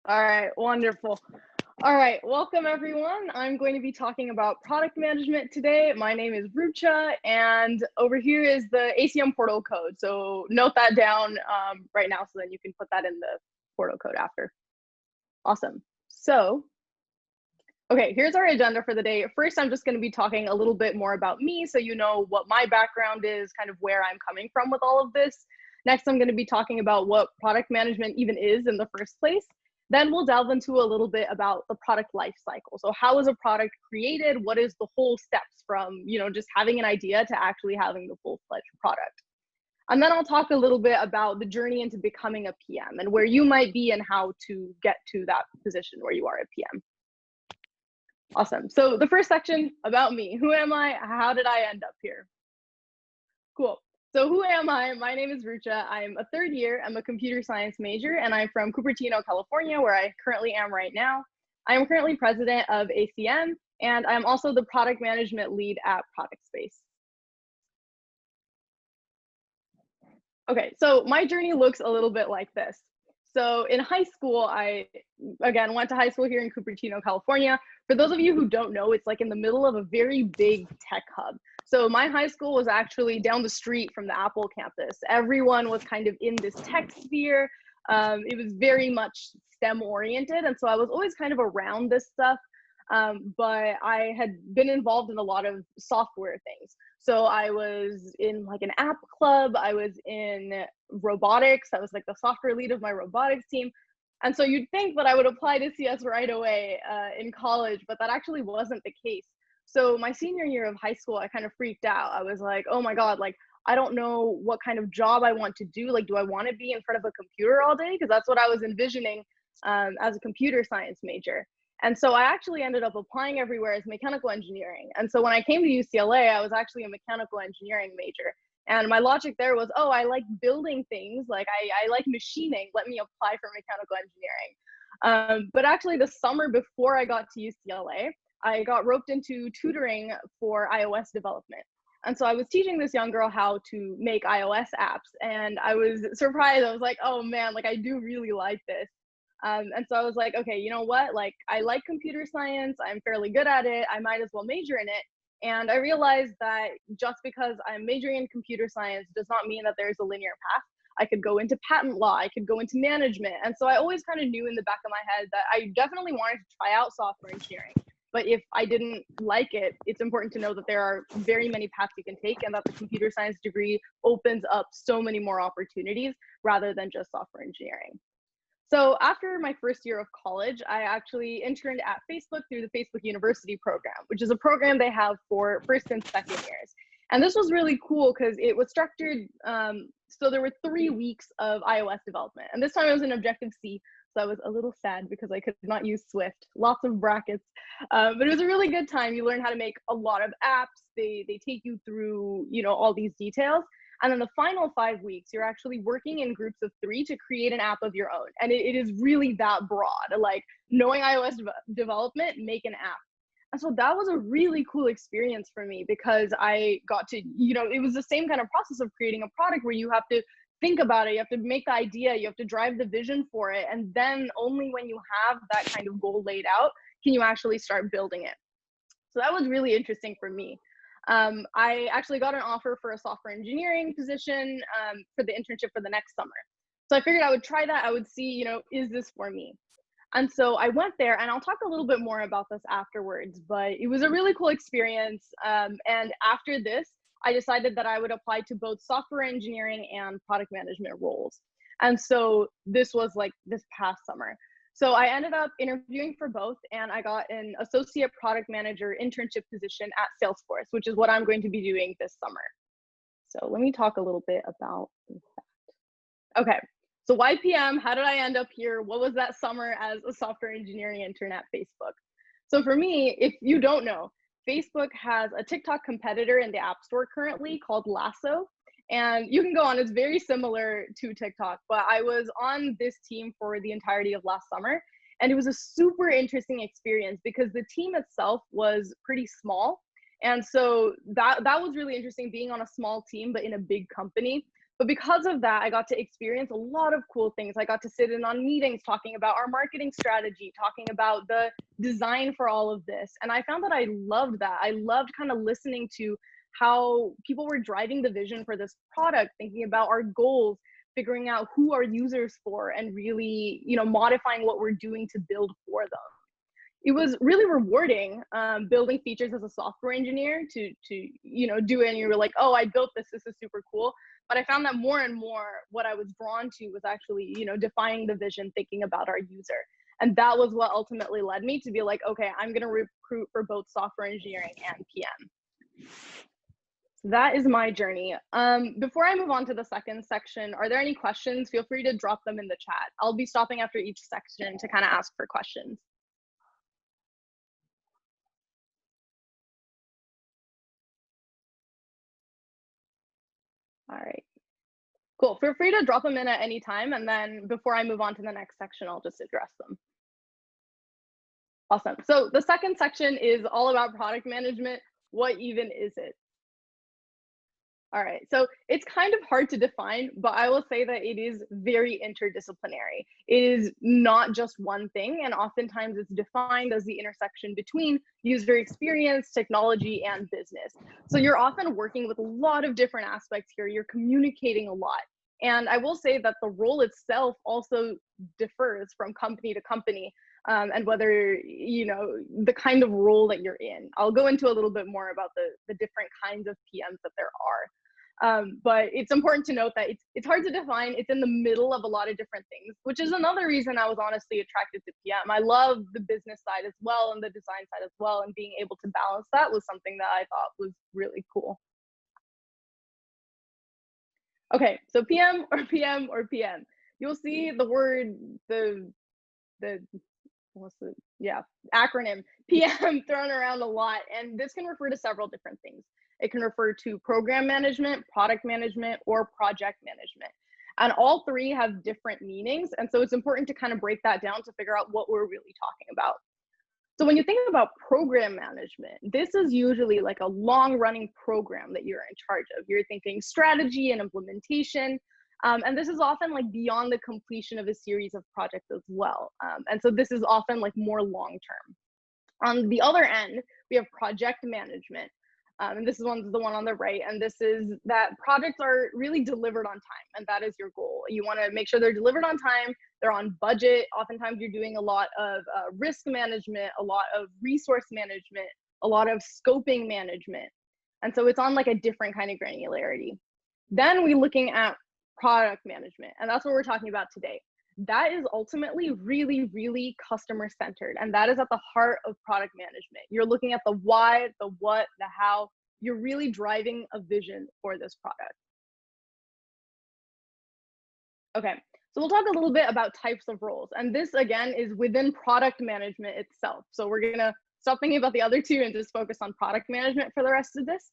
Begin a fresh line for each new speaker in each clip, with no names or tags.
All right, wonderful. All right, welcome everyone. I'm going to be talking about product management today. My name is Rucha, and over here is the ACM portal code. So note that down right now so then you can put that in the portal code after. Awesome. So, okay, here's our agenda for the day. First, I'm just going to be talking a little bit more about me so you know what my background is, kind of where I'm coming from with all of this. Next, I'm going to be talking about what product management even is in the first place. Then we'll delve into a little bit about the product life cycle. So how is a product created? What is the whole steps from, just having an idea to actually having the full-fledged product? And then I'll talk a little bit about the journey into becoming a PM and where you might be and how to get to that position where you are a PM. Awesome. So the first section about me. Who am I? How did I end up here? Cool. So who am I? My name is Rucha. I'm a third year. I'm a computer science major, and I'm from Cupertino, California, where I currently am right now. I am currently president of ACM, and I'm also the product management lead at Product Space. Okay, so my journey looks a little bit like this. So in high school, I, again, went to high school here in Cupertino, California. For those of you who don't know, it's like in the middle of a very big tech hub. So my high school was actually down the street from the Apple campus. Everyone was kind of in this tech sphere. It was very much STEM oriented. And so I was always kind of around this stuff. But I had been involved in a lot of software things. So I was in like an app club, I was in robotics, I was like the software lead of my robotics team. And so you'd think that I would apply to CS right away in college, but that actually wasn't the case. So my senior year of high school, I kind of freaked out. I was like, oh my God, like, I don't know what kind of job I want to do. Like, do I want to be in front of a computer all day? Because that's what I was envisioning as a computer science major. And so I actually ended up applying everywhere as mechanical engineering. And so when I came to UCLA, I was actually a mechanical engineering major. And my logic there was, oh, I like building things, like I like machining, let me apply for mechanical engineering. But actually the summer before I got to UCLA, I got roped into tutoring for iOS development. And so I was teaching this young girl how to make iOS apps. And I was surprised. I was like, oh man, like I do really like this. And so I was like, okay, you know what? Like, I like computer science. I'm fairly good at it. I might as well major in it. And I realized that just because I'm majoring in computer science does not mean that there's a linear path. I could go into patent law. I could go into management. And so I always kind of knew in the back of my head that I definitely wanted to try out software engineering. But if I didn't like it, it's important to know that there are very many paths you can take and that the computer science degree opens up so many more opportunities rather than just software engineering. So after my first year of college, I actually interned at Facebook through the Facebook University program, which is a program they have for first and second years. And this was really cool because it was structured, so there were 3 weeks of iOS development. And this time it was in Objective-C, so I was a little sad because I could not use Swift, lots of brackets. But it was a really good time. You learn how to make a lot of apps. They take you through, all these details. And then the final 5 weeks, you're actually working in groups of 3 to create an app of your own. And it is really that broad, like knowing iOS development, make an app. And so that was a really cool experience for me because I got to, it was the same kind of process of creating a product where you have to think about it, you have to make the idea, you have to drive the vision for it. And then only when you have that kind of goal laid out, can you actually start building it. So that was really interesting for me. I actually got an offer for a software engineering position for the internship for the next summer. So I figured I would try that. I would see, is this for me? And so I went there, and I'll talk a little bit more about this afterwards, but it was a really cool experience. And after this, I decided that I would apply to both software engineering and product management roles. And so this was like this past summer. So I ended up interviewing for both, and I got an associate product manager internship position at Salesforce, which is what I'm going to be doing this summer. So let me talk a little bit about that. Okay, so why PM? How did I end up here? What was that summer as a software engineering intern at Facebook? So for me, if you don't know, Facebook has a TikTok competitor in the App Store currently called Lasso. And you can go on, it's very similar to TikTok, but I was on this team for the entirety of last summer. And it was a super interesting experience because the team itself was pretty small. And so that was really interesting being on a small team, but in a big company. But because of that, I got to experience a lot of cool things. I got to sit in on meetings talking about our marketing strategy, talking about the design for all of this. And I found that I loved that. I loved kind of listening to how people were driving the vision for this product, thinking about our goals, figuring out who our users for, and really, modifying what we're doing to build for them. It was really rewarding building features as a software engineer to do it, and you were like, oh, I built this is super cool. But I found that more and more what I was drawn to was actually, defining the vision, thinking about our user. And that was what ultimately led me to be like, okay, I'm going to recruit for both software engineering and PM. So that is my journey. Before I move on to the second section, are there any questions? Feel free to drop them in the chat. I'll be stopping after each section to kind of ask for questions. All right, cool. Feel free to drop them in at any time. And then before I move on to the next section, I'll just address them. Awesome. So the second section is all about product management. What even is it? All right, so it's kind of hard to define, but I will say that it is very interdisciplinary. It is not just one thing, and oftentimes it's defined as the intersection between user experience, technology, and business. So you're often working with a lot of different aspects here. You're communicating a lot. And I will say that the role itself also differs from company to company, and whether, the kind of role that you're in. I'll go into a little bit more about the different kinds of PMs that there are. But it's important to note that it's hard to define. It's in the middle of a lot of different things, which is another reason I was honestly attracted to PM. I love the business side as well and the design side as well, and being able to balance that was something that I thought was really cool. Okay, so PM or PM or PM. You'll see the word, acronym PM thrown around a lot, and this can refer to several different things. It can refer to program management, product management, or project management. And all three have different meanings, and so it's important to kind of break that down to figure out what we're really talking about. So when you think about program management, this is usually like a long-running program that you're in charge of. You're thinking strategy and implementation, and this is often like beyond the completion of a series of projects as well. And so this is often like more long-term. On the other end, we have project management. And this is the one on the right. And this is that projects are really delivered on time. And that is your goal. You want to make sure they're delivered on time. They're on budget. Oftentimes you're doing a lot of risk management, a lot of resource management, a lot of scoping management. And so it's on like a different kind of granularity. Then we're looking at product management. And that's what we're talking about today. That is ultimately really, really customer centered. And that is at the heart of product management. You're looking at the why, the what, the how. You're really driving a vision for this product. Okay, so we'll talk a little bit about types of roles. And this, again, is within product management itself. So we're going to stop thinking about the other two and just focus on product management for the rest of this.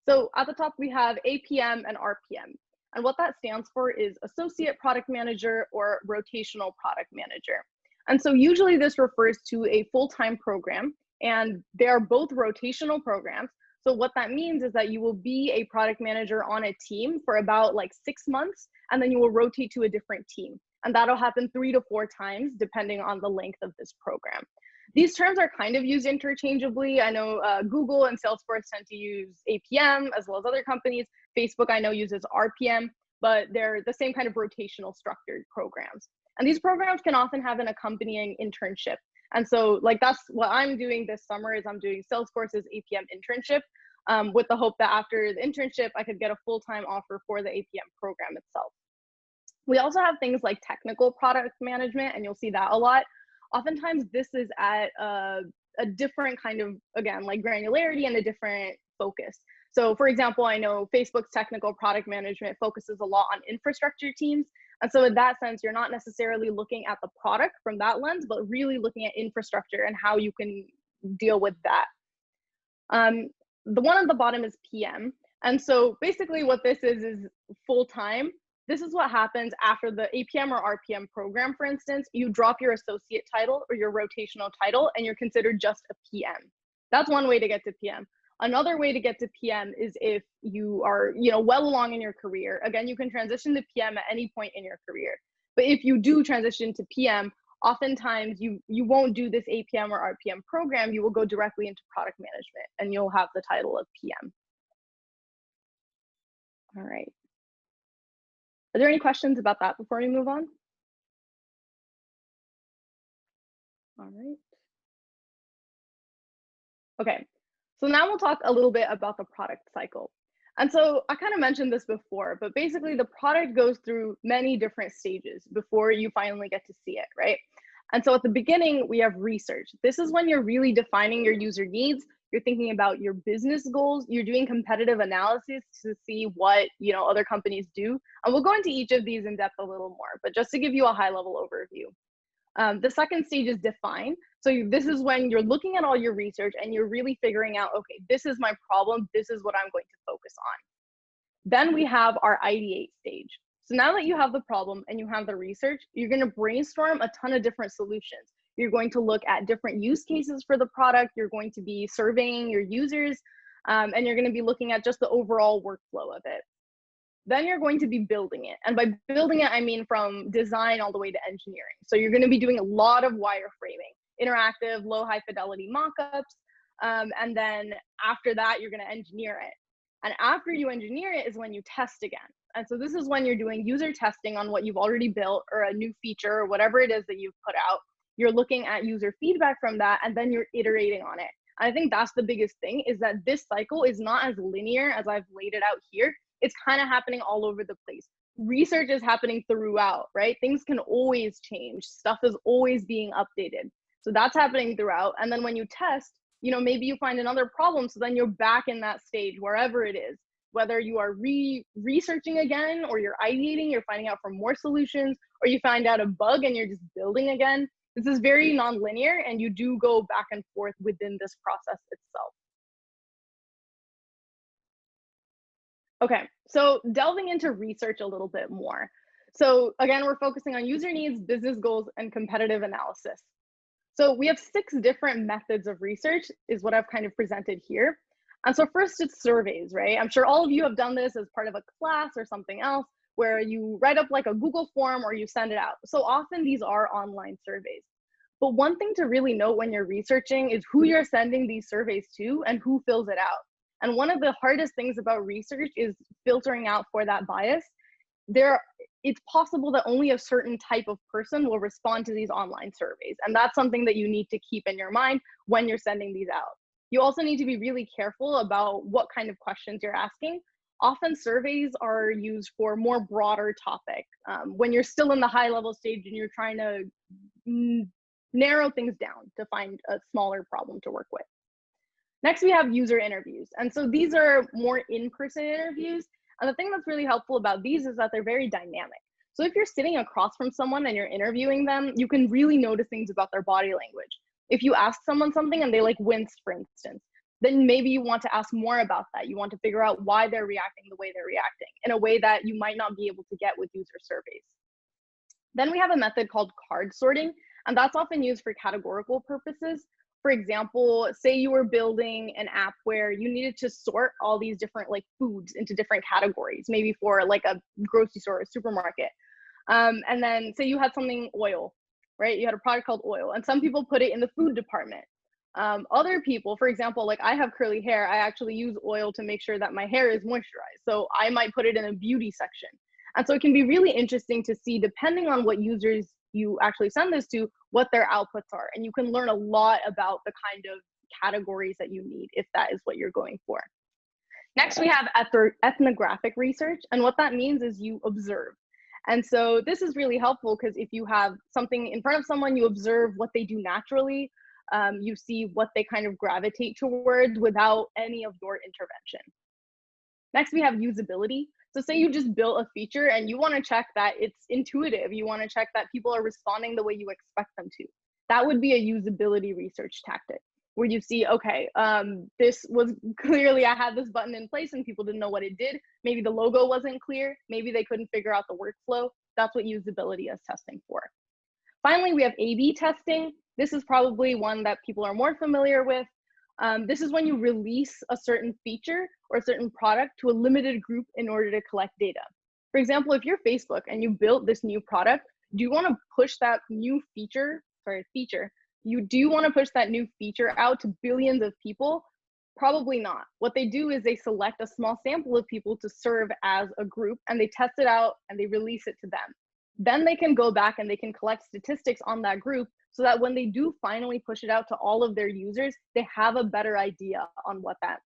So at the top, we have APM and RPM. And what that stands for is Associate Product Manager or Rotational Product Manager. And so usually this refers to a full-time program, and they are both rotational programs. So what that means is that you will be a product manager on a team for about like 6 months, and then you will rotate to a different team. And that'll happen 3 to 4 times, depending on the length of this program. These terms are kind of used interchangeably. I know Google and Salesforce tend to use APM as well as other companies. Facebook, I know, uses RPM, but they're the same kind of rotational structured programs. And these programs can often have an accompanying internship. And so like that's what I'm doing this summer is I'm doing Salesforce's APM internship with the hope that after the internship, I could get a full-time offer for the APM program itself. We also have things like technical product management, and you'll see that a lot. Oftentimes this is at a different kind of, again, like granularity and a different focus. So for example, I know Facebook's technical product management focuses a lot on infrastructure teams. And so in that sense, you're not necessarily looking at the product from that lens, but really looking at infrastructure and how you can deal with that. The one at the bottom is PM. And so basically what this is full-time. This is what happens after the APM or RPM program, for instance. You drop your associate title or your rotational title, and you're considered just a PM. That's one way to get to PM. Another way to get to PM is if you are, well along in your career. Again, you can transition to PM at any point in your career. But if you do transition to PM, oftentimes you won't do this APM or RPM program. You will go directly into product management and you'll have the title of PM. All right. Are there any questions about that before we move on? All right. Okay, so now we'll talk a little bit about the product cycle. And so I kind of mentioned this before, but basically the product goes through many different stages before you finally get to see it, right? And so at the beginning, we have research. This is when you're really defining your user needs. You're thinking about your business goals. You're doing competitive analysis to see what other companies do. And we'll go into each of these in depth a little more, but just to give you a high level overview. The second stage is define. So this is when you're looking at all your research and you're really figuring out, okay, this is my problem. This is what I'm going to focus on. Then we have our ideate stage. So now that you have the problem and you have the research, you're going to brainstorm a ton of different solutions. You're going to look at different use cases for the product. You're going to be surveying your users, and you're going to be looking at just the overall workflow of it. Then you're going to be building it. And by building it, I mean from design all the way to engineering. So you're going to be doing a lot of wireframing, interactive, low, high fidelity mockups. And then after that, you're going to engineer it. And after you engineer it is when you test again. And so this is when you're doing user testing on what you've already built or a new feature or whatever it is that you've put out. You're looking at user feedback from that, and then you're iterating on it. And I think that's the biggest thing, is that this cycle is not as linear as I've laid it out here. It's kind of happening all over the place. Research is happening throughout, right? Things can always change. Stuff is always being updated. So that's happening throughout. And then when you test, maybe you find another problem. So then you're back in that stage, wherever it is, whether you are researching again, or you're ideating, you're finding out for more solutions, or you find out a bug and you're just building again. This is very nonlinear, and you do go back and forth within this process itself. Okay, so delving into research a little bit more. So again, we're focusing on user needs, business goals, and competitive analysis. So we have 6 different methods of research is what I've kind of presented here. And so first, it's surveys, right? I'm sure all of you have done this as part of a class or something else, where you write up like a Google form or you send it out. So often these are online surveys. But one thing to really note when you're researching is who you're sending these surveys to and who fills it out. And one of the hardest things about research is filtering out for that bias. It's possible that only a certain type of person will respond to these online surveys. And that's something that you need to keep in your mind when you're sending these out. You also need to be really careful about what kind of questions you're asking. Often surveys are used for more broader topic. When you're still in the high level stage and you're trying to narrow things down to find a smaller problem to work with. Next, we have user interviews. And so these are more in-person interviews. And the thing that's really helpful about these is that they're very dynamic. So if you're sitting across from someone and you're interviewing them, you can really notice things about their body language. If you ask someone something and they like wince, for instance, then maybe you want to ask more about that. You want to figure out why they're reacting the way they're reacting in a way that you might not be able to get with user surveys. Then we have a method called card sorting, and that's often used for categorical purposes. For example, say you were building an app where you needed to sort all these different like foods into different categories, maybe for like a grocery store or supermarket. And then say you had something oil, right? You had a product called oil, and some people put it in the food department. Other people, for example, like I have curly hair, I actually use oil to make sure that my hair is moisturized. So I might put it in a beauty section. And so it can be really interesting to see, depending on what users you actually send this to, what their outputs are. And you can learn a lot about the kind of categories that you need if that is what you're going for. Next, we have ethnographic research. And what that means is you observe. And so this is really helpful because if you have something in front of someone, you observe what they do naturally. You see what they kind of gravitate towards without any of your intervention. Next, we have usability. So say you just built a feature and you want to check that it's intuitive. You want to check that people are responding the way you expect them to. That would be a usability research tactic where you see, okay, this was clearly, I had this button in place and people didn't know what it did. Maybe the logo wasn't clear. Maybe they couldn't figure out the workflow. That's what usability is testing for. Finally, we have A/B testing. This is probably one that people are more familiar with. This is when you release a certain feature or a certain product to a limited group in order to collect data. For example, if you're Facebook and you built this new product, do you want to push that new feature, do you want to push that new feature out to billions of people? Probably not. What they do is they select a small sample of people to serve as a group, and they test it out and they release it to them. Then they can go back and they can collect statistics on that group so that when they do finally push it out to all of their users, they have a better idea on what that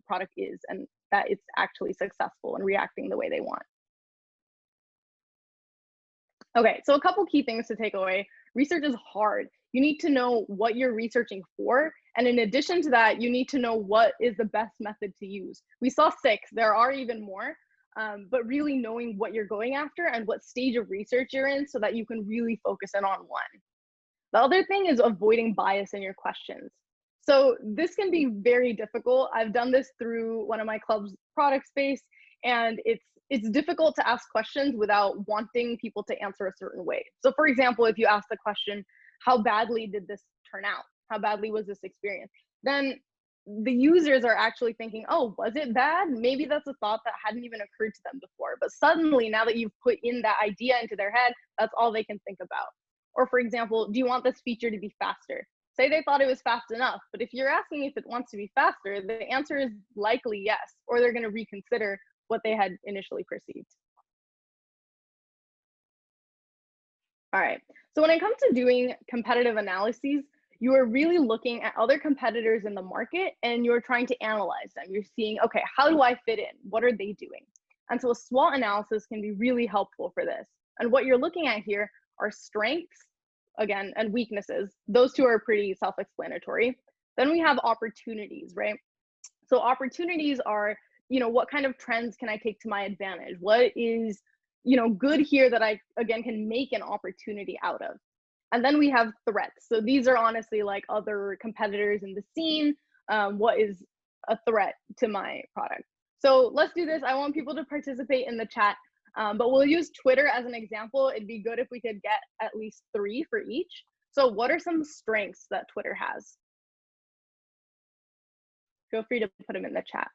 product is and that it's actually successful and reacting the way they want. Okay, so a couple key things to take away. Research is hard. You need to know what you're researching for. And in addition to that, you need to know what is the best method to use. We saw 6, there are even more, but really knowing what you're going after and what stage of research you're in so that you can really focus in on one. The other thing is avoiding bias in your questions. So this can be very difficult. I've done this through one of my club's product space, and it's difficult to ask questions without wanting people to answer a certain way. So for example, if you ask the question, how badly did this turn out? How badly was this experience? Then the users are actually thinking, oh, was it bad? Maybe that's a thought that hadn't even occurred to them before. But suddenly, now that you've put in that idea into their head, that's all they can think about. Or for example, do you want this feature to be faster? Say they thought it was fast enough, but if you're asking if it wants to be faster, the answer is likely yes, or they're going to reconsider what they had initially perceived. All right, so when it comes to doing competitive analyses, you are really looking at other competitors in the market and you're trying to analyze them. You're seeing, okay, how do I fit in? What are they doing? And so a SWOT analysis can be really helpful for this. And what you're looking at here are strengths, again, and weaknesses. Those two are pretty self-explanatory. Then we have opportunities, right? So opportunities are, what kind of trends can I take to my advantage? What is, good here that I, again, can make an opportunity out of? And then we have threats. So these are honestly like other competitors in the scene. What is a threat to my product? So let's do this. I want people to participate in the chat, but we'll use Twitter as an example. It'd be good if we could get at least 3 for each. So what are some strengths that Twitter has? Feel free to put them in the chat.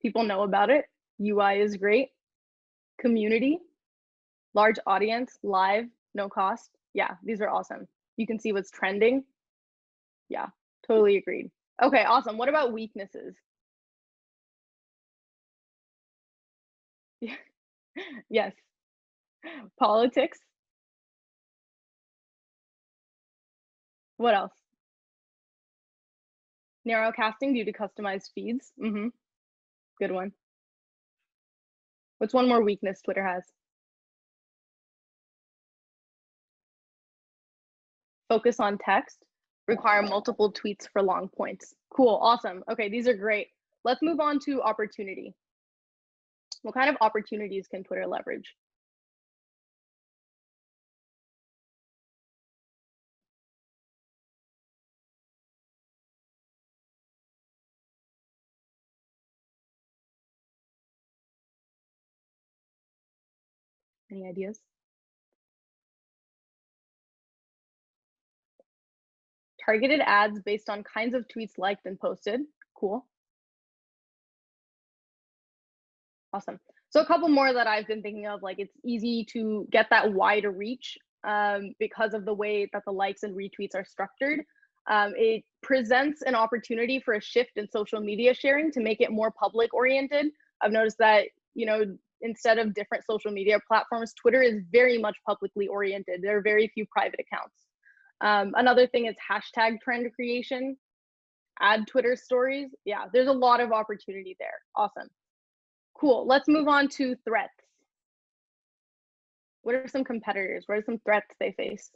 People know about it. UI is great. Community, large audience, live, no cost. Yeah, these are awesome. You can see what's trending. Yeah, totally agreed. Okay, awesome. What about weaknesses? Yes. Politics. What else? Narrowcasting due to customized feeds. Good one. What's one more weakness Twitter has? Focus on text. Require multiple tweets for long points. Cool, awesome. Okay, these are great. Let's move on to opportunity. What kind of opportunities can Twitter leverage? Any ideas? Targeted ads based on kinds of tweets liked and posted. Cool. Awesome. So a couple more that I've been thinking of, like it's easy to get that wider reach because of the way that the likes and retweets are structured. It presents an opportunity for a shift in social media sharing to make it more public oriented. I've noticed that, instead of different social media platforms, Twitter is very much publicly oriented. There are very few private accounts. Another thing is hashtag trend creation, add Twitter stories. Yeah, there's a lot of opportunity there. Awesome. Cool. Let's move on to threats. What are some competitors? What are some threats they face?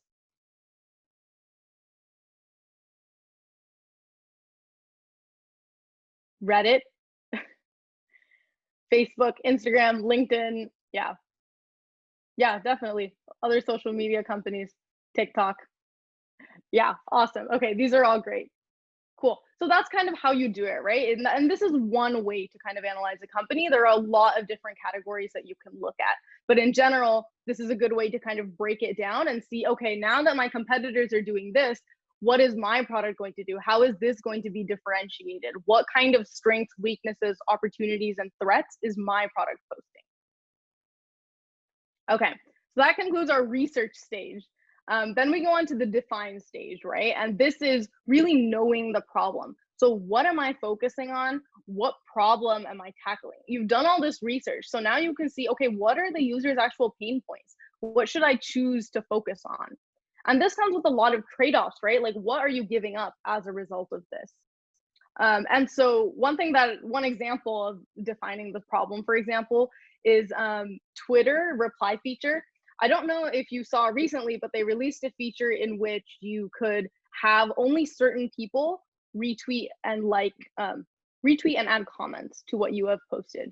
Reddit, Facebook, Instagram, LinkedIn. Yeah. Yeah, definitely. Other social media companies, TikTok. Yeah, awesome. Okay, these are all great. Cool. So that's kind of how you do it, right? And this is one way to kind of analyze a company. There are a lot of different categories that you can look at. But in general, this is a good way to kind of break it down and see, okay, now that my competitors are doing this, what is my product going to do? How is this going to be differentiated? What kind of strengths, weaknesses, opportunities, and threats is my product posting? Okay, so that concludes our research stage. Then we go on to the define stage, right? And this is really knowing the problem. So what am I focusing on? What problem am I tackling? You've done all this research. So now you can see, okay, what are the user's actual pain points? What should I choose to focus on? And this comes with a lot of trade-offs, right? Like, what are you giving up as a result of this? And so one example of defining the problem, for example, is Twitter reply feature. I don't know if you saw recently, but they released a feature in which you could have only certain people retweet and retweet and add comments to what you have posted.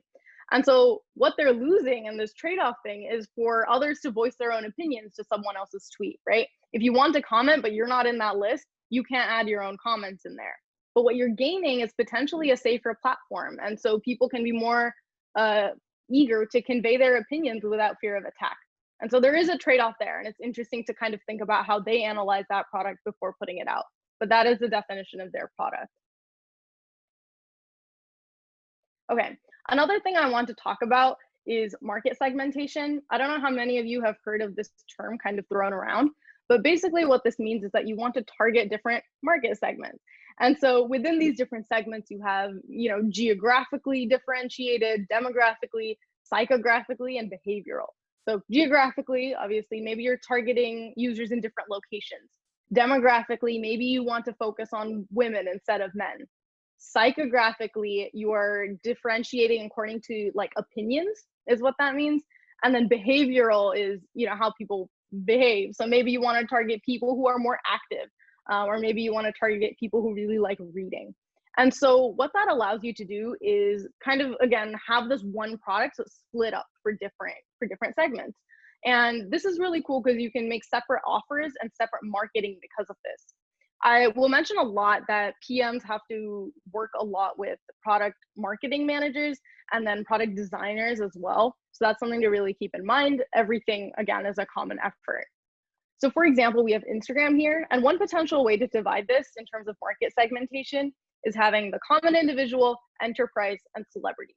And so what they're losing in this trade-off thing is for others to voice their own opinions to someone else's tweet, right? If you want to comment, but you're not in that list, you can't add your own comments in there. But what you're gaining is potentially a safer platform. And so people can be more eager to convey their opinions without fear of attack. And so there is a trade-off there. And it's interesting to kind of think about how they analyze that product before putting it out. But that is the definition of their product. Okay, another thing I want to talk about is market segmentation. I don't know how many of you have heard of this term kind of thrown around, but basically what this means is that you want to target different market segments. And so within these different segments, you have, geographically differentiated, demographically, psychographically, and behavioral. So geographically, obviously, maybe you're targeting users in different locations. Demographically, maybe you want to focus on women instead of men. Psychographically, you are differentiating according to like opinions is what that means. And then behavioral is, how people behave. So maybe you want to target people who are more active, or maybe you want to target people who really like reading. And so what that allows you to do is kind of, again, have this one product so split up for different segments. And this is really cool because you can make separate offers and separate marketing because of this. I will mention a lot that PMs have to work a lot with product marketing managers and then product designers as well. So that's something to really keep in mind. Everything, again, is a common effort. So for example, we have Instagram here, and one potential way to divide this in terms of market segmentation is having the common individual, enterprise, and celebrity.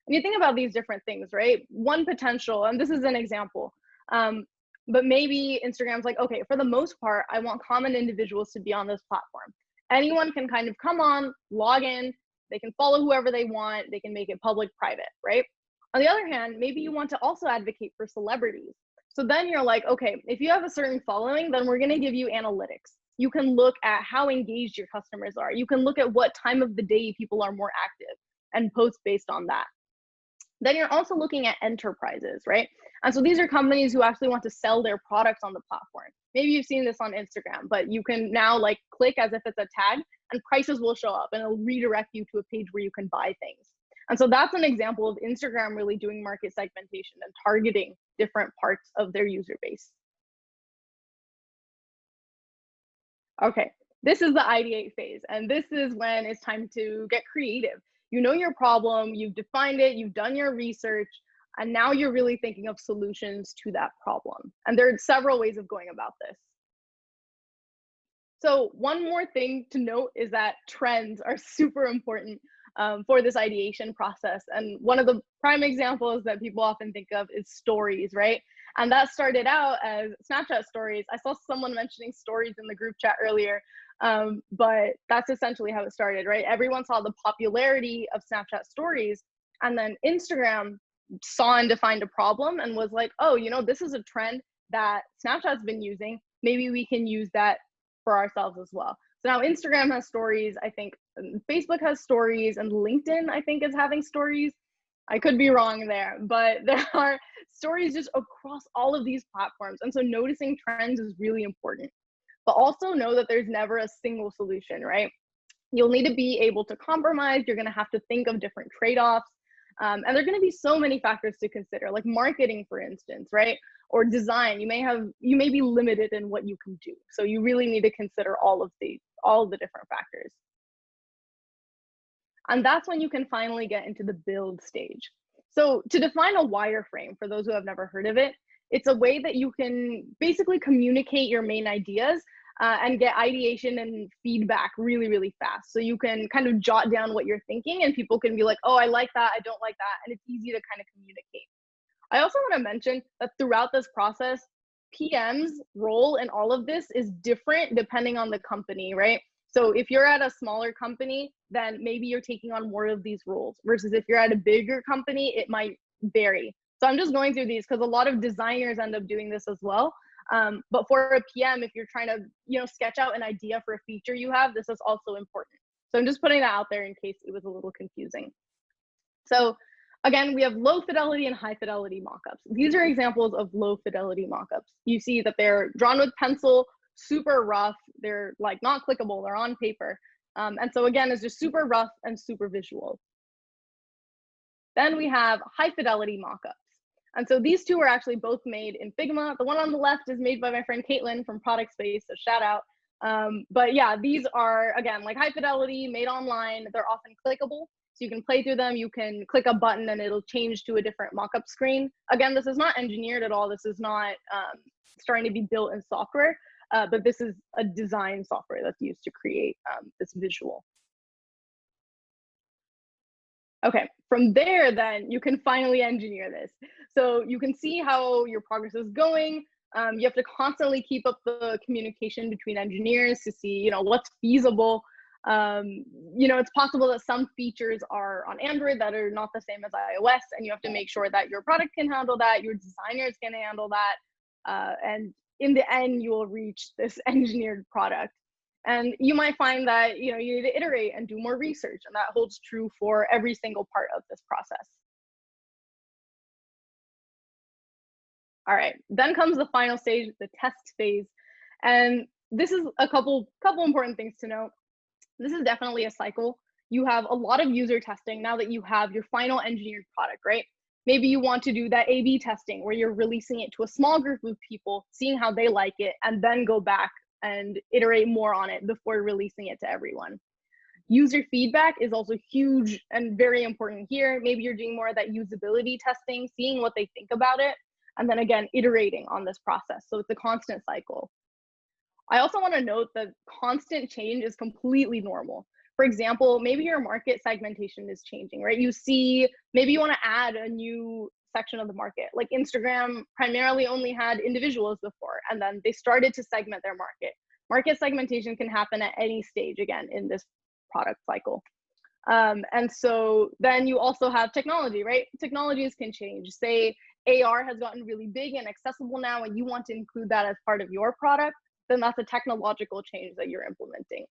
And you think about these different things, right? One potential, and this is an example, but maybe Instagram's like, okay, for the most part, I want common individuals to be on this platform. Anyone can kind of come on, log in, they can follow whoever they want, they can make it public, private, right? On the other hand, maybe you want to also advocate for celebrities. So then you're like, okay, if you have a certain following, then we're gonna give you analytics. You can look at how engaged your customers are. You can look at what time of the day people are more active and post based on that. Then you're also looking at enterprises, right? And so these are companies who actually want to sell their products on the platform. Maybe you've seen this on Instagram, but you can now like click as if it's a tag and prices will show up and it'll redirect you to a page where you can buy things. And so that's an example of Instagram really doing market segmentation and targeting different parts of their user base. Okay, this is the ideate phase, and this is when it's time to get creative. You know your problem, you've defined it, you've done your research, and now you're really thinking of solutions to that problem. And there are several ways of going about this. So one more thing to note is that trends are super important for this ideation process. And one of the prime examples that people often think of is stories, right? And that started out as Snapchat stories. I saw someone mentioning stories in the group chat earlier, but that's essentially how it started, right? Everyone saw the popularity of Snapchat stories, and then Instagram saw and defined a problem and was like, oh, this is a trend that Snapchat's been using. Maybe we can use that for ourselves as well. So now Instagram has stories, I think Facebook has stories, and LinkedIn, I think, is having stories. I could be wrong there, but there are stories just across all of these platforms. And so noticing trends is really important. But also know that there's never a single solution, right? You'll need to be able to compromise. You're going to have to think of different trade-offs. And there are going to be so many factors to consider, like marketing, for instance, right? Or design. You may be limited in what you can do. So you really need to consider all of the different factors. And that's when you can finally get into the build stage. So to define a wireframe, for those who have never heard of it, it's a way that you can basically communicate your main ideas and get ideation and feedback really, really fast. So you can kind of jot down what you're thinking and people can be like, oh, I like that, I don't like that. And it's easy to kind of communicate. I also want to mention that throughout this process, PM's role in all of this is different depending on the company, right? So if you're at a smaller company, then maybe you're taking on more of these roles versus if you're at a bigger company, it might vary. So I'm just going through these because a lot of designers end up doing this as well. But for a PM, if you're trying to, sketch out an idea for a feature you have, this is also important. So I'm just putting that out there in case it was a little confusing. So again, we have low fidelity and high fidelity mockups. These are examples of low fidelity mockups. You see that they're drawn with pencil, super rough. They're like not clickable, they're on paper. And so again, it's just super rough and super visual. Then we have high fidelity mockups. And so these two are actually both made in Figma. The one on the left is made by my friend Caitlin from Product Space, so shout out. But yeah, these are, again, like high fidelity, made online. They're often clickable. So you can play through them. You can click a button and it'll change to a different mockup screen. Again, this is not engineered at all. This is not starting to be built in software, but this is a design software that's used to create this visual. Okay, from there, then you can finally engineer this. So you can see how your progress is going. You have to constantly keep up the communication between engineers to see, what's feasible. It's possible that some features are on Android that are not the same as iOS, and you have to make sure that your product can handle that, your designers can handle that, and in the end, you will reach this engineered product. And you might find that you need to iterate and do more research, and that holds true for every single part of this process. All right, then comes the final stage, the test phase. And this is a couple important things to note. This is definitely a cycle. You have a lot of user testing now that you have your final engineered product, right? Maybe you want to do that A/B testing where you're releasing it to a small group of people, seeing how they like it, and then go back and iterate more on it before releasing it to everyone. User feedback is also huge and very important here. Maybe you're doing more of that usability testing, seeing what they think about it, and then again, iterating on this process. So it's a constant cycle. I also want to note that constant change is completely normal. For example, maybe your market segmentation is changing, right? You see, maybe you want to add a new section of the market. Like Instagram primarily only had individuals before, and then they started to segment their market. Market segmentation can happen at any stage, again, in this product cycle. And so then you also have technology, right? Technologies can change. Say AR has gotten really big and accessible now, and you want to include that as part of your product, then that's a technological change that you're implementing.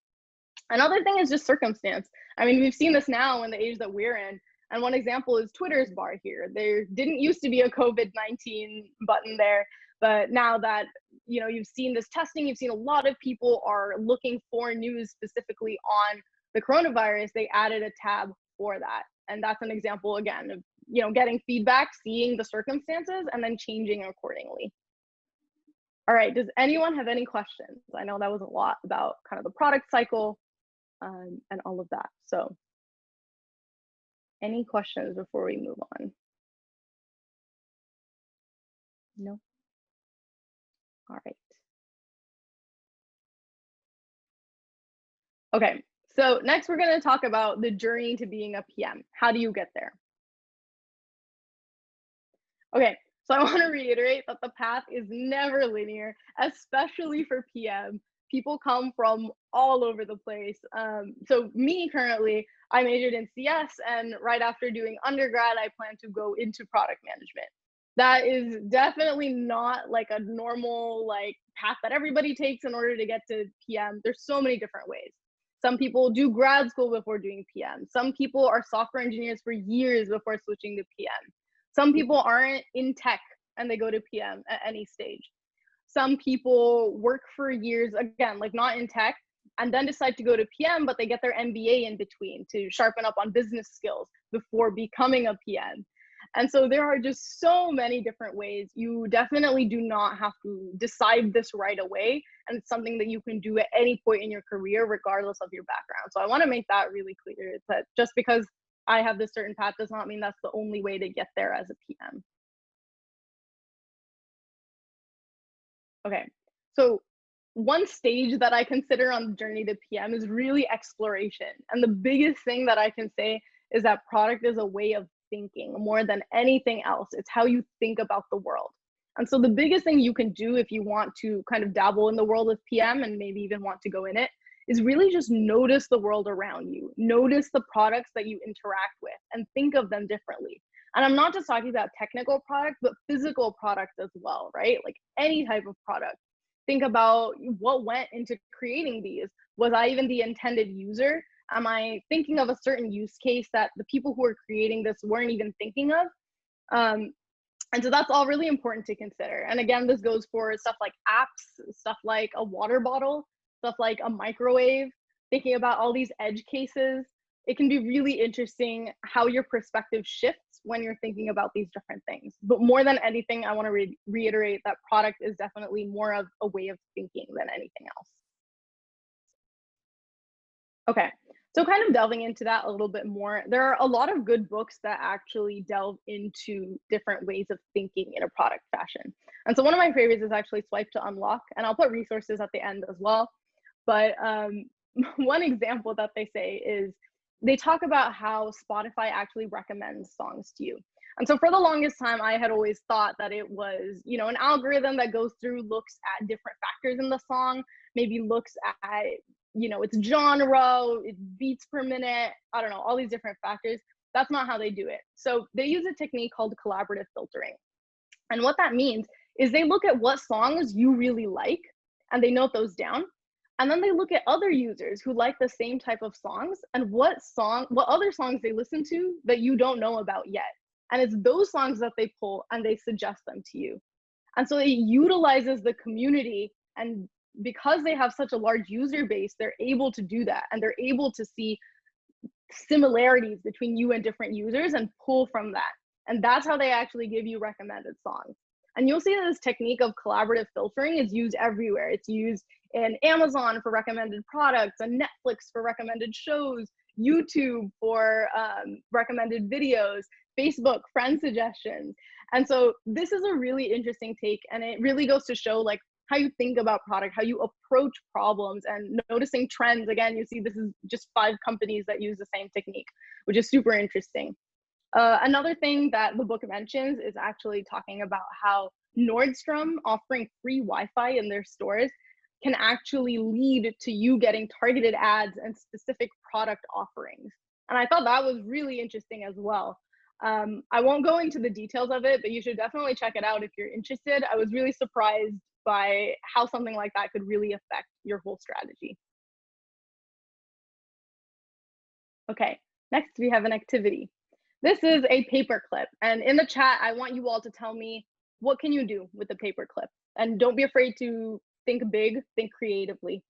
Another thing is just circumstance. I mean, we've seen this now in the age that we're in. And one example is Twitter's bar here. There didn't used to be a COVID-19 button there, but now that you've seen this testing, you've seen a lot of people are looking for news specifically on the coronavirus, they added a tab for that. And that's an example, again, of getting feedback, seeing the circumstances, and then changing accordingly. All right, does anyone have any questions? I know that was a lot about kind of the product cycle and all of that. So any questions before we move on? No? All right. Okay, so next we're going to talk about the journey to being a PM. How do you get there? Okay, so I want to reiterate that the path is never linear, especially for PM. People come from all over the place. So me currently, I majored in CS, and right after doing undergrad, I plan to go into product management. That is definitely not like a normal path that everybody takes in order to get to PM. There's so many different ways. Some people do grad school before doing PM. Some people are software engineers for years before switching to PM. Some people aren't in tech and they go to PM at any stage. Some people work for years, again, like not in tech, and then decide to go to PM, but they get their MBA in between to sharpen up on business skills before becoming a PM. And so there are just so many different ways. You definitely do not have to decide this right away. And it's something that you can do at any point in your career, regardless of your background. So I want to make that really clear, that just because I have this certain path does not mean that's the only way to get there as a PM. Okay, so one stage that I consider on the journey to PM is really exploration. And the biggest thing that I can say is that product is a way of thinking more than anything else. It's how you think about the world. And so the biggest thing you can do if you want to kind of dabble in the world of PM and maybe even want to go in it is really just notice the world around you. Notice the products that you interact with and think of them differently. And I'm not just talking about technical products, but physical products as well, right? Like any type of product. Think about what went into creating these. Was I even the intended user? Am I thinking of a certain use case that the people who are creating this weren't even thinking of? And so that's all really important to consider. And again, this goes for stuff like apps, stuff like a water bottle, stuff like a microwave, thinking about all these edge cases. It can be really interesting how your perspective shifts when you're thinking about these different things. But more than anything, I want to reiterate that product is definitely more of a way of thinking than anything else. Okay, so kind of delving into that a little bit more, there are a lot of good books that actually delve into different ways of thinking in a product fashion. And so one of my favorites is actually Swipe to Unlock, and I'll put resources at the end as well. But one example that they say is they talk about how Spotify actually recommends songs to you. And so for the longest time, I had always thought that it was, you know, an algorithm that goes through, looks at different factors in the song, maybe looks at, you know, its genre, its beats per minute, I don't know, all these different factors. That's not how they do it. So they use a technique called collaborative filtering. And what that means is they look at what songs you really like and they note those down. And then they look at other users who like the same type of songs and what other songs they listen to that you don't know about yet. And it's those songs that they pull and they suggest them to you. And so it utilizes the community, and because they have such a large user base, they're able to do that, and they're able to see similarities between you and different users and pull from that. And that's how they actually give you recommended songs. And you'll see that this technique of collaborative filtering is used everywhere. It's used in Amazon for recommended products, and Netflix for recommended shows, YouTube for recommended videos, Facebook friend suggestions. And so this is a really interesting take, and it really goes to show like how you think about product, how you approach problems, and noticing trends. Again, you see this is just 5 companies that use the same technique, which is super interesting. Another thing that the book mentions is actually talking about how Nordstrom offering free Wi-Fi in their stores can actually lead to you getting targeted ads and specific product offerings. And I thought that was really interesting as well. I won't go into the details of it, but you should definitely check it out if you're interested. I was really surprised by how something like that could really affect your whole strategy. Okay, next we have an activity. This is a paperclip, and in the chat, I want you all to tell me what can you do with the paperclip, and don't be afraid to think big, think creatively.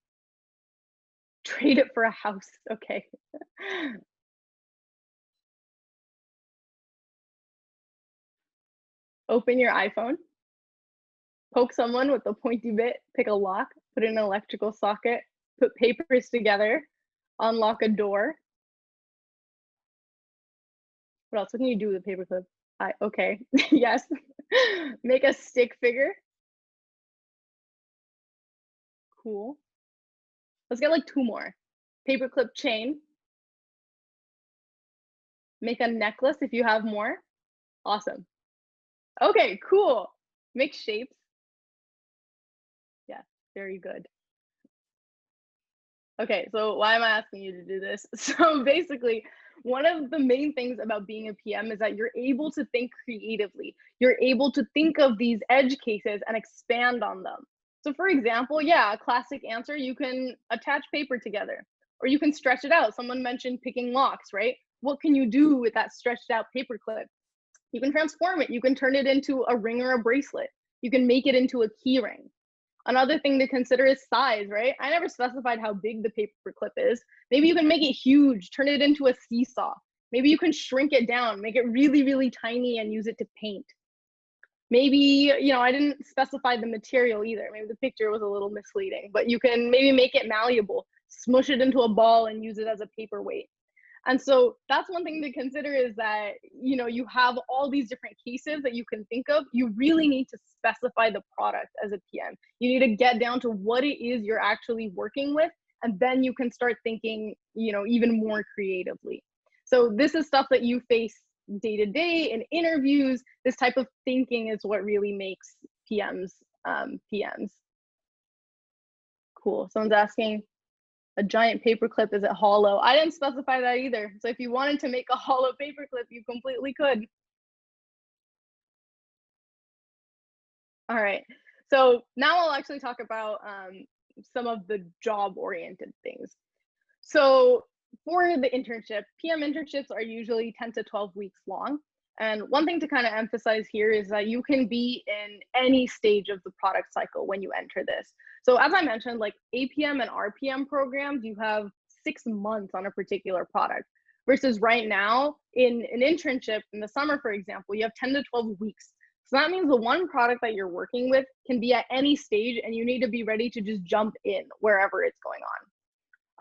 Trade it for a house, okay. Open your iPhone, poke someone with a pointy bit, pick a lock, put in an electrical socket, put papers together, unlock a door. What else? What can you do with a paperclip? Okay, yes. Make a stick figure. Cool. Let's get like 2 more. Paperclip chain. Make a necklace if you have more. Awesome. Okay, cool. Make shapes. Yeah, very good. Okay, so why am I asking you to do this? So basically, one of the main things about being a PM is that you're able to think creatively. You're able to think of these edge cases and expand on them. So for example, yeah, a classic answer, you can attach paper together, or you can stretch it out. Someone mentioned picking locks, right? What can you do with that stretched out paper clip? You can transform it. You can turn it into a ring or a bracelet. You can make it into a key ring. Another thing to consider is size, right? I never specified how big the paper clip is. Maybe you can make it huge, turn it into a seesaw. Maybe you can shrink it down, make it really, really tiny and use it to paint. Maybe, I didn't specify the material either. Maybe the picture was a little misleading, but you can maybe make it malleable, smush it into a ball and use it as a paperweight. And so that's one thing to consider, is that, you have all these different cases that you can think of. You really need to specify the product as a PM. You need to get down to what it is you're actually working with, and then you can start thinking, even more creatively. So this is stuff that you face day to day in interviews. This type of thinking is what really makes PMs PMs. Cool. Someone's asking, a giant paperclip, is it hollow? I didn't specify that either. So if you wanted to make a hollow paperclip, you completely could. All right. So now I'll actually talk about some of the job-oriented things. So for the internship, PM internships are usually 10 to 12 weeks long. And one thing to kind of emphasize here is that you can be in any stage of the product cycle when you enter this. So as I mentioned, like APM and RPM programs, you have 6 months on a particular product, versus right now in an internship in the summer, for example, you have 10 to 12 weeks. So that means the one product that you're working with can be at any stage, and you need to be ready to just jump in wherever it's going on.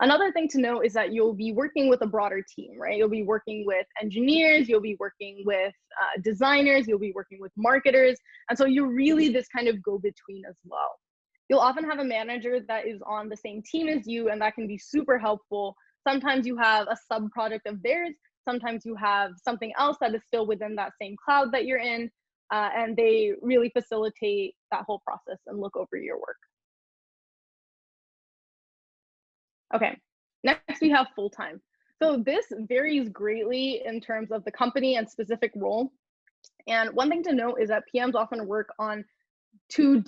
Another thing to note is that you'll be working with a broader team, right? You'll be working with engineers, you'll be working with designers, you'll be working with marketers. And so you're really this kind of go-between as well. You'll often have a manager that is on the same team as you, and that can be super helpful. Sometimes you have a sub-product of theirs. Sometimes you have something else that is still within that same cloud that you're in, and they really facilitate that whole process and look over your work. Okay, next we have full-time. So this varies greatly in terms of the company and specific role. And one thing to note is that PMs often work on two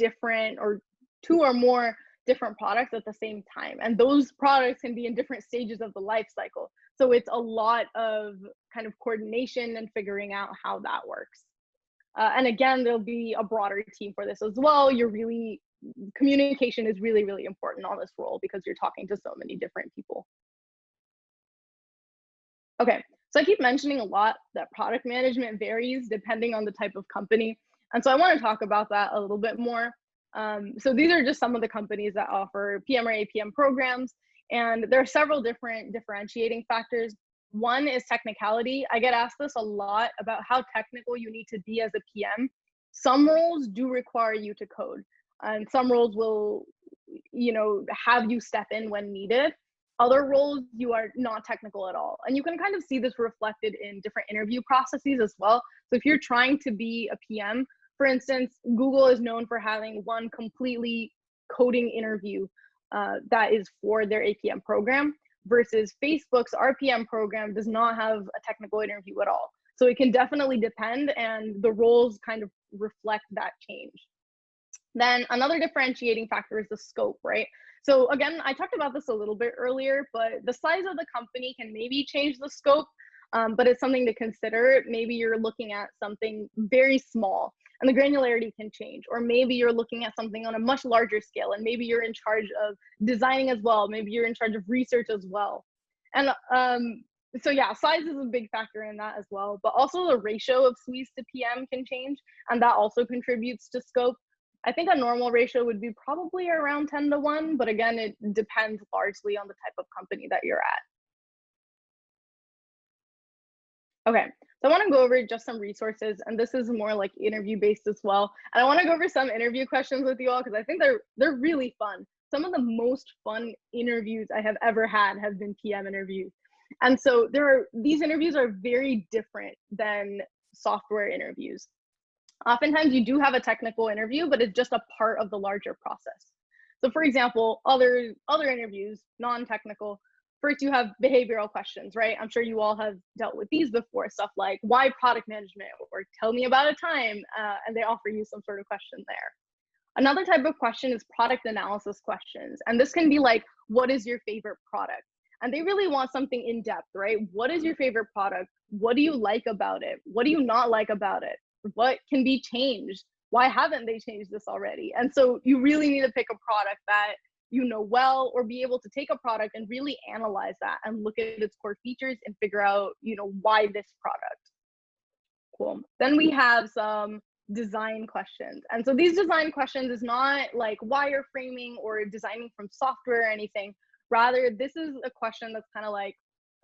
or more different products at the same time. And those products can be in different stages of the life cycle. So it's a lot of kind of coordination and figuring out how that works. And again, there'll be a broader team for this as well. Communication is really, really important on this role because you're talking to so many different people. Okay, so I keep mentioning a lot that product management varies depending on the type of company. And so I want to talk about that a little bit more. So these are just some of the companies that offer PM or APM programs. And there are several different differentiating factors. One is technicality. I get asked this a lot about how technical you need to be as a PM. Some roles do require you to code, and some roles will, have you step in when needed. Other roles, you are not technical at all. And you can kind of see this reflected in different interview processes as well. So if you're trying to be a PM, for instance, Google is known for having one completely coding interview that is for their APM program, versus Facebook's RPM program does not have a technical interview at all. So it can definitely depend, and the roles kind of reflect that change. Then another differentiating factor is the scope, right? So again, I talked about this a little bit earlier, but the size of the company can maybe change the scope, but it's something to consider. Maybe you're looking at something very small and the granularity can change, or maybe you're looking at something on a much larger scale and maybe you're in charge of designing as well. Maybe you're in charge of research as well. And so yeah, size is a big factor in that as well, but also the ratio of SWEs to PM can change, and that also contributes to scope. I think a normal ratio would be probably around 10 to 1, but again, it depends largely on the type of company that you're at. Okay, so I want to go over just some resources, and this is more like interview based as well. And I want to go over some interview questions with you all because I think they're really fun. Some of the most fun interviews I have ever had have been PM interviews. And so these interviews are very different than software interviews. Oftentimes you do have a technical interview, but it's just a part of the larger process. So for example, other interviews, non-technical, first you have behavioral questions, right? I'm sure you all have dealt with these before, stuff like why product management, or tell me about a time, and they offer you some sort of question there. Another type of question is product analysis questions. And this can be like, what is your favorite product? And they really want something in depth, right? What is your favorite product? What do you like about it? What do you not like about it? What can be changed? Why haven't they changed this already? And so you really need to pick a product that you know well, or be able to take a product and really analyze that and look at its core features and figure out, why this product. Cool. Then we have some design questions. And so these design questions is not like wireframing or designing from software or anything. Rather, this is a question that's kind of like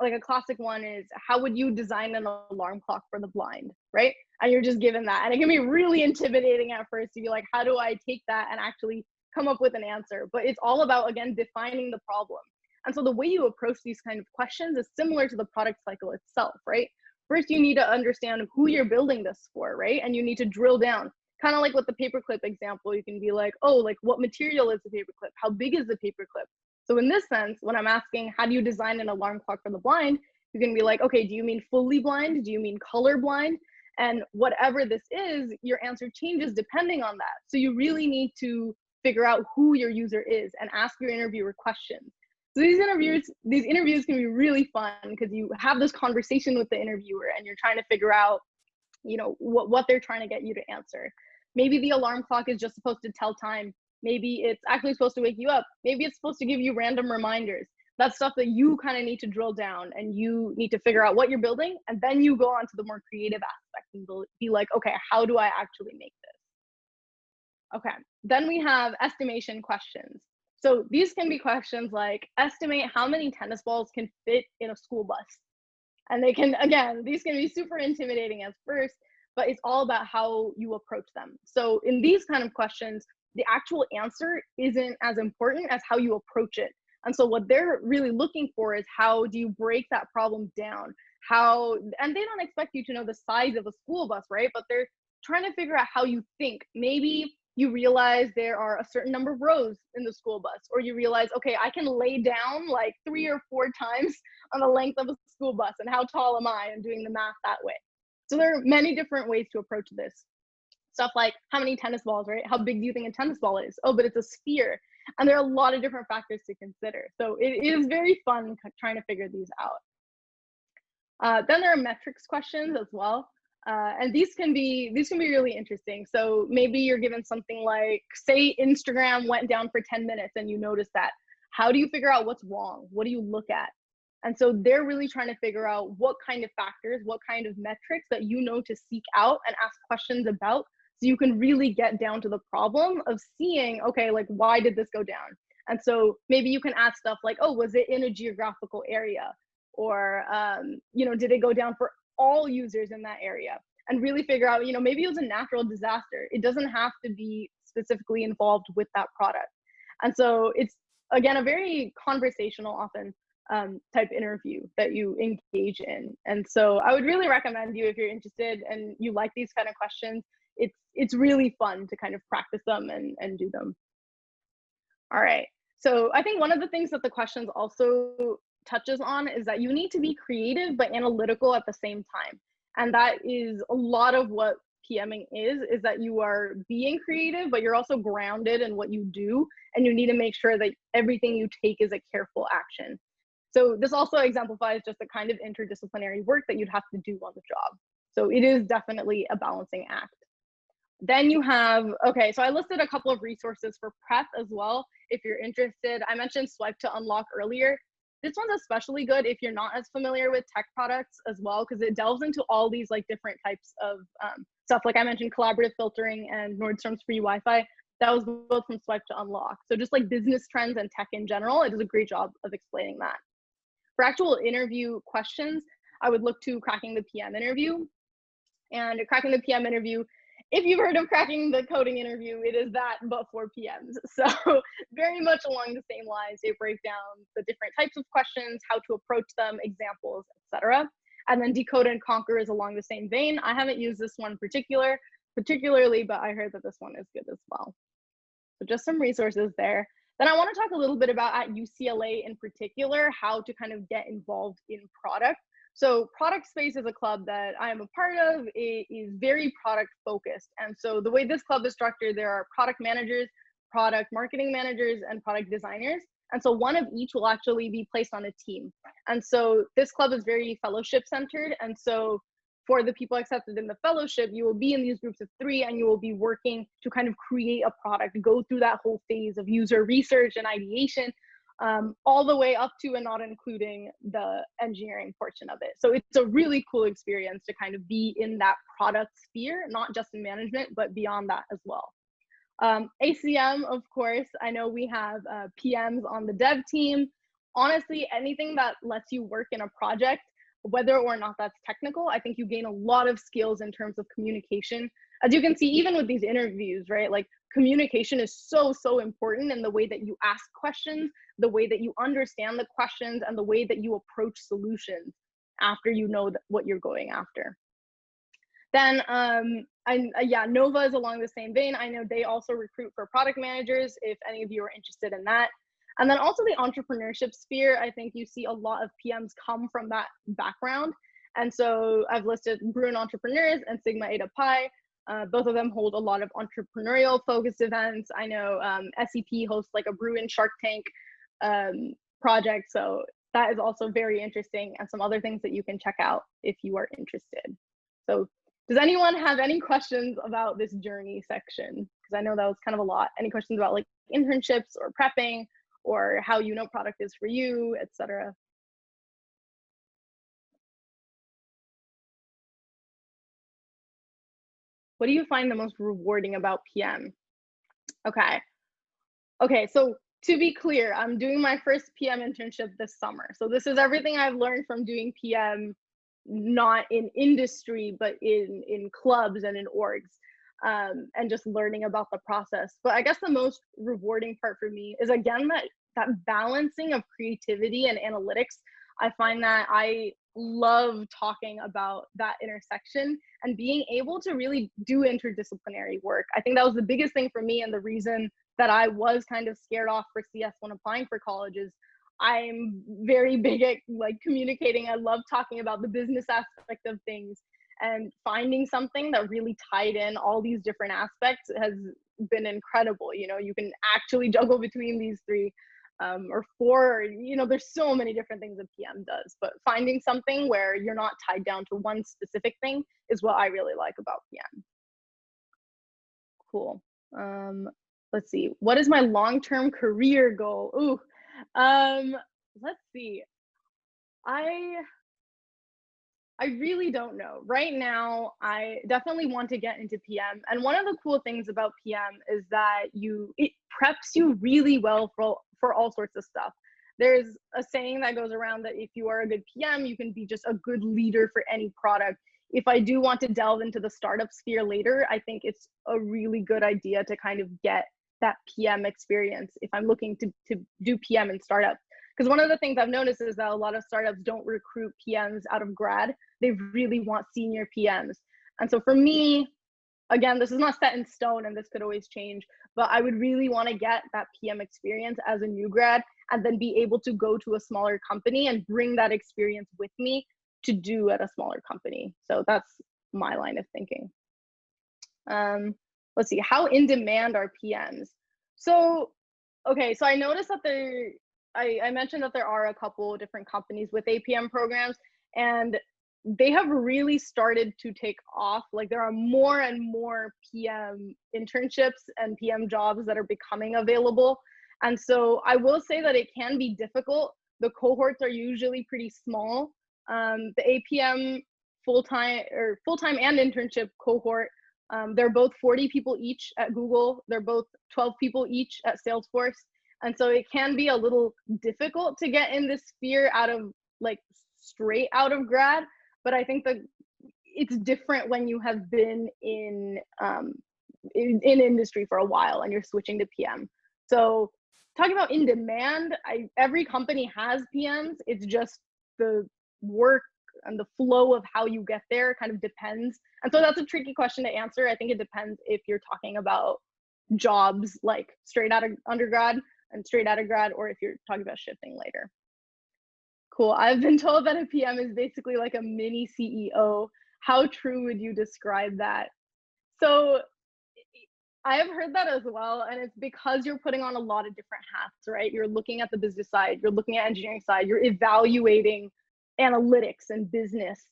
a classic one is, how would you design an alarm clock for the blind, right? And you're just given that. And it can be really intimidating at first to be like, how do I take that and actually come up with an answer? But it's all about, again, defining the problem. And so the way you approach these kind of questions is similar to the product cycle itself, right? First, you need to understand who you're building this for, right? And you need to drill down. Kind of like with the paperclip example, you can be like, oh, like what material is the paperclip? How big is the paperclip? So in this sense, when I'm asking, how do you design an alarm clock for the blind? You can be like, okay, do you mean fully blind? Do you mean color blind? And whatever this is, your answer changes depending on that. So you really need to figure out who your user is and ask your interviewer questions. So these interviews can be really fun because you have this conversation with the interviewer and you're trying to figure out, what they're trying to get you to answer. Maybe the alarm clock is just supposed to tell time. Maybe it's actually supposed to wake you up. Maybe it's supposed to give you random reminders. That's stuff that you kind of need to drill down and you need to figure out what you're building. And then you go on to the more creative aspects and be like, okay, how do I actually make this? Okay, then we have estimation questions. So these can be questions like, estimate how many tennis balls can fit in a school bus. And they can, again, these can be super intimidating at first, but it's all about how you approach them. So in these kind of questions, the actual answer isn't as important as how you approach it. And so what they're really looking for is, how do you break that problem down? And they don't expect you to know the size of a school bus, right? But they're trying to figure out how you think. Maybe you realize there are a certain number of rows in the school bus, or you realize, okay, I can lay down like 3 or 4 times on the length of a school bus, and how tall am I, and doing the math that way. So there are many different ways to approach this. Stuff like, how many tennis balls, right? How big do you think a tennis ball is? Oh, but it's a sphere. And there are a lot of different factors to consider. So it is very fun trying to figure these out. Then there are metrics questions as well. And these can be really interesting. So maybe you're given something like, say Instagram went down for 10 minutes and you notice that. How do you figure out what's wrong? What do you look at? And so they're really trying to figure out what kind of factors, what kind of metrics that you know to seek out and ask questions about, so you can really get down to the problem of seeing, okay, like, why did this go down? And so maybe you can ask stuff like, oh, was it in a geographical area? Or, did it go down for all users in that area? And really figure out, maybe it was a natural disaster. It doesn't have to be specifically involved with that product. And so it's, again, a very conversational, often type interview that you engage in. And so I would really recommend you, if you're interested and you like these kind of questions, it's really fun to kind of practice them and do them. All right. So I think one of the things that the questions also touches on is that you need to be creative but analytical at the same time. And that is a lot of what PMing is that you are being creative, but you're also grounded in what you do, and you need to make sure that everything you take is a careful action. So this also exemplifies just the kind of interdisciplinary work that you'd have to do on the job. So it is definitely a balancing act. Then you have, okay, so I listed a couple of resources for prep as well, if you're interested. I mentioned Swipe to Unlock earlier. This one's especially good if you're not as familiar with tech products as well, because it delves into all these like different types of stuff. Like I mentioned, collaborative filtering and Nordstrom's free Wi-Fi. That was both from Swipe to Unlock. So just like business trends and tech in general, it does a great job of explaining that. For actual interview questions, I would look to Cracking the PM interview. And Cracking the PM interview, if you've heard of Cracking the Coding interview, it is that, but for PMs. So very much along the same lines. They break down the different types of questions, how to approach them, examples, etc. And then Decode and Conquer is along the same vein. I haven't used this one particularly, but I heard that this one is good as well. So just some resources there. Then I want to talk a little bit about at UCLA in particular, how to kind of get involved in product. So Product Space is a club that I am a part of. It is very product focused. And so the way this club is structured, there are product managers, product marketing managers, and product designers. And so one of each will actually be placed on a team. And so this club is very fellowship centered. And so for the people accepted in the fellowship, you will be in these groups of 3 and you will be working to kind of create a product, go through that whole phase of user research and ideation, all the way up to and not including the engineering portion of it. So it's a really cool experience to kind of be in that product sphere, not just in management, but beyond that as well. ACM, of course, I know we have PMs on the dev team. Honestly, anything that lets you work in a project, whether or not that's technical, I think you gain a lot of skills in terms of communication. As you can see, even with these interviews, right? Like communication is so, so important in the way that you ask questions, the way that you understand the questions, and the way that you approach solutions after you know what you're going after. Then, yeah, Nova is along the same vein. I know they also recruit for product managers, if any of you are interested in that. And then also the entrepreneurship sphere, I think you see a lot of PMs come from that background. And so I've listed Bruin Entrepreneurs and Sigma Eta Pi. Both of them hold a lot of entrepreneurial focused events. I know SEP hosts like a Bruin Shark Tank project. So that is also very interesting, and some other things that you can check out if you are interested. So does anyone have any questions about this journey section? Because I know that was kind of a lot. Any questions about like internships or prepping, or how you know product is for you, etc.? What do you find the most rewarding about PM? Okay, so to be clear, I'm doing my first PM internship this summer. So this is everything I've learned from doing PM, not in industry, but in clubs and in orgs, and just learning about the process. But I guess the most rewarding part for me is, again, that balancing of creativity and analytics. I find that I love talking about that intersection and being able to really do interdisciplinary work. I think that was the biggest thing for me, and the reason that I was kind of scared off for CS when applying for colleges. I'm very big at like communicating. I love talking about the business aspect of things, and finding something that really tied in all these different aspects has been incredible. You know, you can actually juggle between these 3 or 4, you know, there's so many different things a PM does, but finding something where you're not tied down to one specific thing is what I really like about PM. Cool. Let's see, what is my long-term career goal? Ooh, let's see. I really don't know. Right now, I definitely want to get into PM. And one of the cool things about PM is that it preps you really well for all sorts of stuff. There's a saying that goes around that if you are a good PM, you can be just a good leader for any product. If I do want to delve into the startup sphere later, I think it's a really good idea to kind of get that PM experience if I'm looking to do PM in startups. Because one of the things I've noticed is that a lot of startups don't recruit PMs out of grad. They really want senior PMs. And so for me, again, this is not set in stone and this could always change, but I would really want to get that PM experience as a new grad, and then be able to go to a smaller company and bring that experience with me to do at a smaller company. So that's my line of thinking. Let's see, how in demand are PMs? So, okay, so I noticed that I mentioned that there are a couple different companies with APM programs, and they have really started to take off. Like there are more and more PM internships and PM jobs that are becoming available. And so I will say that it can be difficult. The cohorts are usually pretty small. The APM full-time and internship cohort, they're both 40 people each at Google. They're both 12 people each at Salesforce. And so it can be a little difficult to get in this sphere straight out of grad. But I think that it's different when you have been in industry for a while and you're switching to PM. So talking about in demand, every company has PMs. It's just the work and the flow of how you get there kind of depends. And so that's a tricky question to answer. I think it depends if you're talking about jobs like straight out of undergrad and straight out of grad, or if you're talking about shifting later. Cool. I've been told that a PM is basically like a mini CEO. How true would you describe that? So I have heard that as well. And it's because you're putting on a lot of different hats, right? You're looking at the business side, you're looking at engineering side, you're evaluating analytics and business.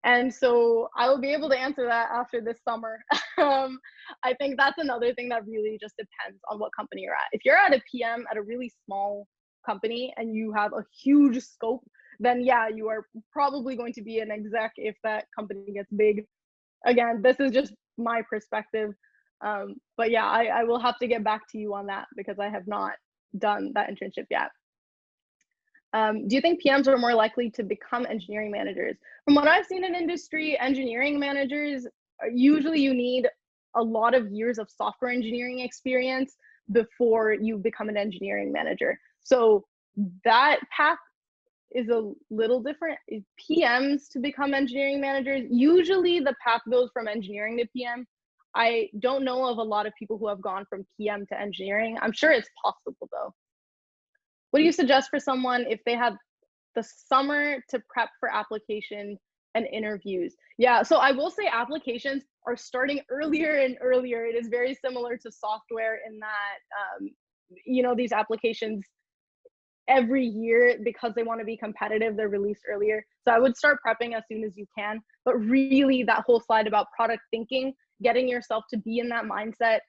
And so I will be able to answer that after this summer. I think that's another thing that really just depends on what company you're at. If you're at a PM at a really small company and you have a huge scope, then yeah, you are probably going to be an exec if that company gets big. Again, this is just my perspective. But yeah, I will have to get back to you on that because I have not done that internship yet. Do you think PMs are more likely to become engineering managers? From what I've seen in industry, engineering managers, usually you need a lot of years of software engineering experience before you become an engineering manager. So that path is a little different. PMs to become engineering managers, usually the path goes from engineering to PM. I don't know of a lot of people who have gone from PM to engineering. I'm sure it's possible though. What do you suggest for someone if they have the summer to prep for application and interviews? Yeah, so I will say applications are starting earlier and earlier. It is very similar to software in that, you know, these applications every year, because they want to be competitive, they're released earlier. So I would start prepping as soon as you can. But really, that whole slide about product thinking, getting yourself to be in that mindset,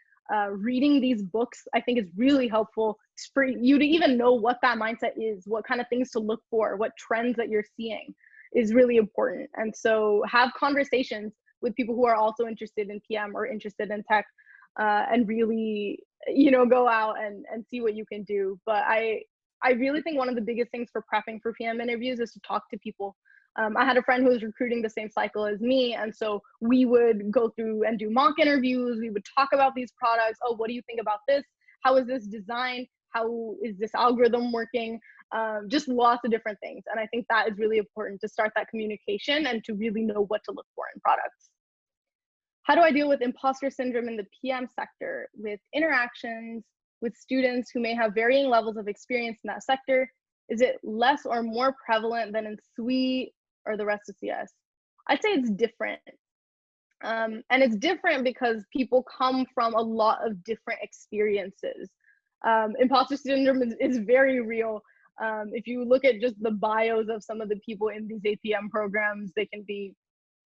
reading these books, I think is really helpful for you to even know what that mindset is, what kind of things to look for, what trends that you're seeing is really important. And so have conversations with people who are also interested in PM or interested in tech, and really, you know, go out and see what you can do. But I really think one of the biggest things for prepping for PM interviews is to talk to people. I had a friend who was recruiting the same cycle as me. And so we would go through and do mock interviews. We would talk about these products. Oh, what do you think about this? How is this designed? How is this algorithm working? Just lots of different things. And I think that is really important to start that communication and to really know what to look for in products. How do I deal with imposter syndrome in the PM sector with interactions with students who may have varying levels of experience in that sector? Is it less or more prevalent than in SWE or the rest of CS? I'd say it's different. And it's different because people come from a lot of different experiences. Imposter syndrome is very real. If you look at just the bios of some of the people in these APM programs, they can be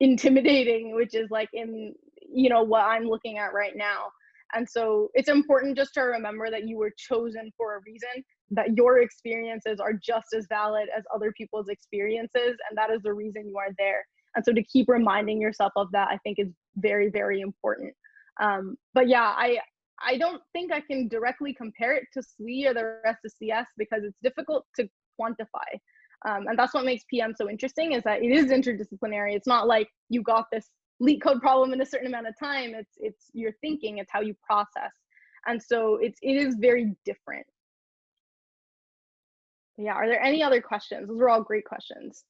intimidating, which is like in, you know, what I'm looking at right now. And so it's important just to remember that you were chosen for a reason, that your experiences are just as valid as other people's experiences, and that is the reason you are there. And so to keep reminding yourself of that, I think is very, very important. But yeah, I don't think I can directly compare it to SWE or the rest of CS because it's difficult to quantify. And that's what makes PM so interesting, is that it is interdisciplinary. It's not like you got this leak code problem in a certain amount of time. It's your thinking, it's how you process. And so it is very different. Yeah, are there any other questions? Those were all great questions.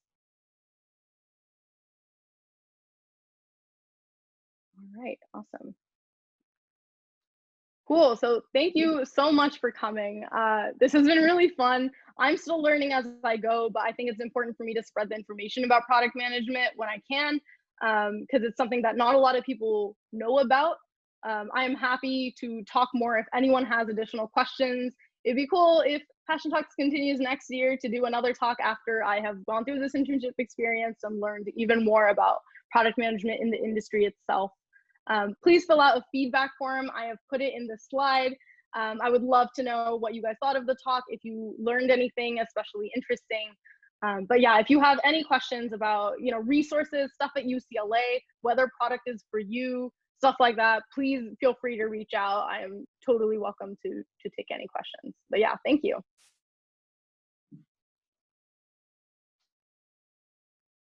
All right, awesome. Cool, so thank you so much for coming. This has been really fun. I'm still learning as I go, but I think it's important for me to spread the information about product management when I can, because it's something that not a lot of people know about. I am happy to talk more if anyone has additional questions. It'd be cool if Passion Talks continues next year to do another talk after I have gone through this internship experience and learned even more about product management in the industry itself. Please fill out a feedback form. I have put it in the slide. I would love to know what you guys thought of the talk, if you learned anything especially interesting. But yeah, if you have any questions about, you know, resources, stuff at UCLA, whether product is for you, stuff like that, please feel free to reach out. I am totally welcome to take any questions. But yeah, thank you.